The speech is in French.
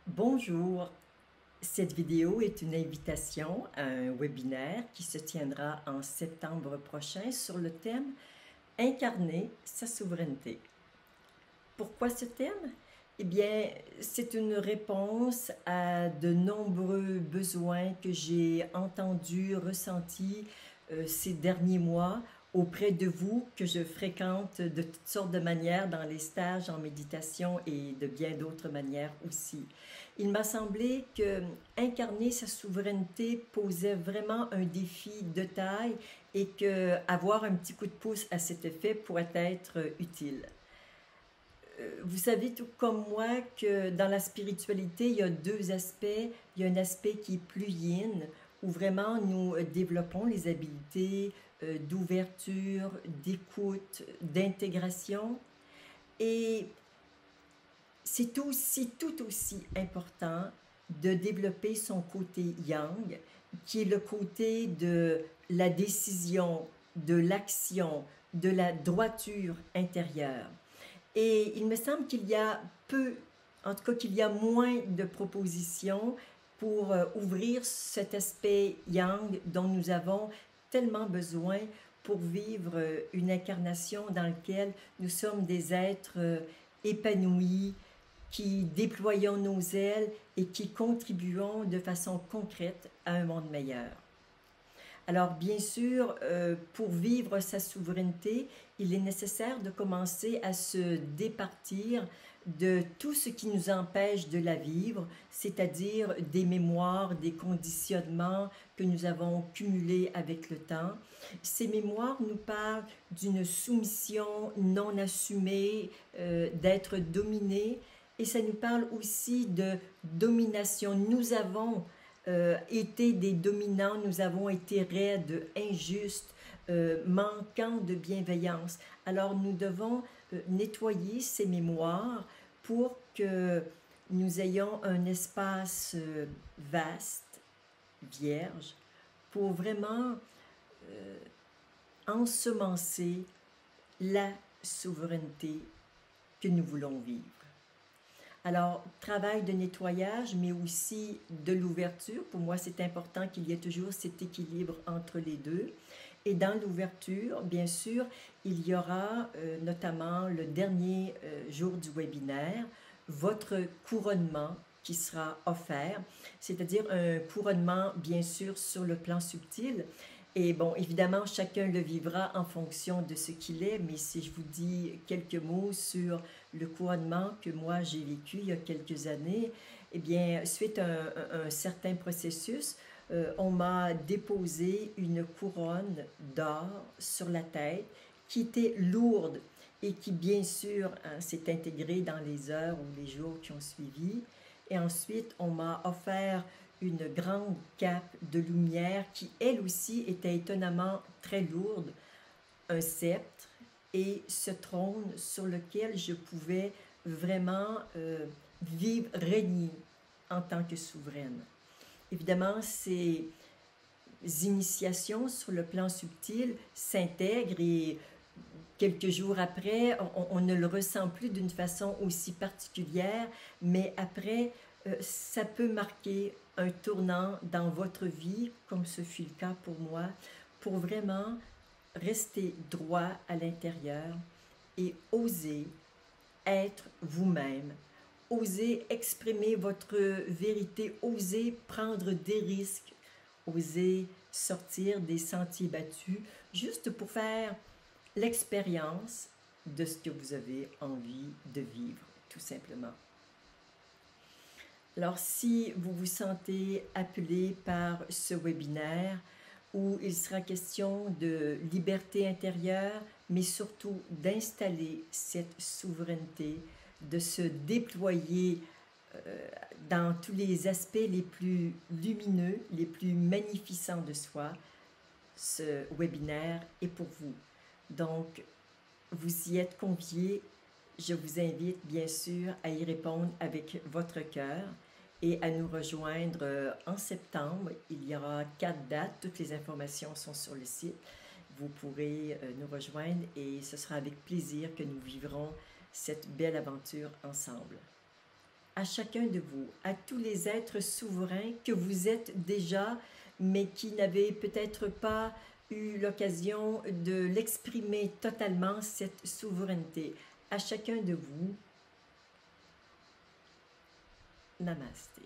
Bonjour, cette vidéo est une invitation à un webinaire qui se tiendra en septembre prochain sur le thème Incarner sa souveraineté. Pourquoi ce thème? Eh bien, c'est une réponse à de nombreux besoins que j'ai entendus, ressentis ces derniers mois auprès de vous, que je fréquente de toutes sortes de manières dans les stages en méditation et de bien d'autres manières aussi. Il m'a semblé que incarner sa souveraineté posait vraiment un défi de taille et que avoir un petit coup de pouce à cet effet pourrait être utile. Vous savez tout comme moi que dans la spiritualité, il y a deux aspects. Il y a un aspect qui est plus yin, où vraiment nous développons les habiletés d'ouverture, d'écoute, d'intégration. Et c'est tout aussi important de développer son côté yang, qui est le côté de la décision, de l'action, de la droiture intérieure. Et il me semble qu'il y a peu, en tout cas qu'il y a moins de propositions pour ouvrir cet aspect yang dont nous avons tellement besoin pour vivre une incarnation dans laquelle nous sommes des êtres épanouis, qui déployons nos ailes et qui contribuons de façon concrète à un monde meilleur. Alors, bien sûr, pour vivre sa souveraineté, il est nécessaire de commencer à se départir de tout ce qui nous empêche de la vivre, c'est-à-dire des mémoires, des conditionnements que nous avons cumulés avec le temps. Ces mémoires nous parlent d'une soumission non assumée, d'être dominé, et ça nous parle aussi de domination. Nous avons été des dominants, nous avons été raides, injustes, manquant de bienveillance. Alors nous devons nettoyer ces mémoires pour que nous ayons un espace vaste, vierge, pour vraiment ensemencer la souveraineté que nous voulons vivre. Alors, travail de nettoyage, mais aussi de l'ouverture. Pour moi, c'est important qu'il y ait toujours cet équilibre entre les deux. Et dans l'ouverture, bien sûr, il y aura notamment le dernier jour du webinaire, votre couronnement qui sera offert, c'est-à-dire un couronnement, bien sûr, sur le plan subtil. Et bon, évidemment, chacun le vivra en fonction de ce qu'il est, mais si je vous dis quelques mots sur le couronnement que moi j'ai vécu il y a quelques années, eh bien, suite à un certain processus, on m'a déposé une couronne d'or sur la tête qui était lourde et qui, bien sûr, hein, s'est intégrée dans les heures ou les jours qui ont suivi. Et ensuite, on m'a offert une grande cape de lumière qui, elle aussi, était étonnamment très lourde, un sceptre et ce trône sur lequel je pouvais vraiment vivre, régner en tant que souveraine. Évidemment, ces initiations sur le plan subtil s'intègrent et quelques jours après, on ne le ressent plus d'une façon aussi particulière, mais après, ça peut marquer un tournant dans votre vie, comme ce fut le cas pour moi, pour vraiment rester droit à l'intérieur et oser être vous-même, oser exprimer votre vérité, oser prendre des risques, oser sortir des sentiers battus, juste pour faire l'expérience de ce que vous avez envie de vivre, tout simplement. Alors, si vous vous sentez appelé par ce webinaire, où il sera question de liberté intérieure, mais surtout d'installer cette souveraineté, de se déployer dans tous les aspects les plus lumineux, les plus magnificents de soi, ce webinaire est pour vous. Donc, vous y êtes conviés. Je vous invite bien sûr à y répondre avec votre cœur et à nous rejoindre en septembre. Il y aura 4 dates, toutes les informations sont sur le site. Vous pourrez nous rejoindre et ce sera avec plaisir que nous vivrons cette belle aventure ensemble. à chacun de vous, à tous les êtres souverains que vous êtes déjà, mais qui n'avaient peut-être pas eu l'occasion de l'exprimer totalement, cette souveraineté. À chacun de vous, namasté.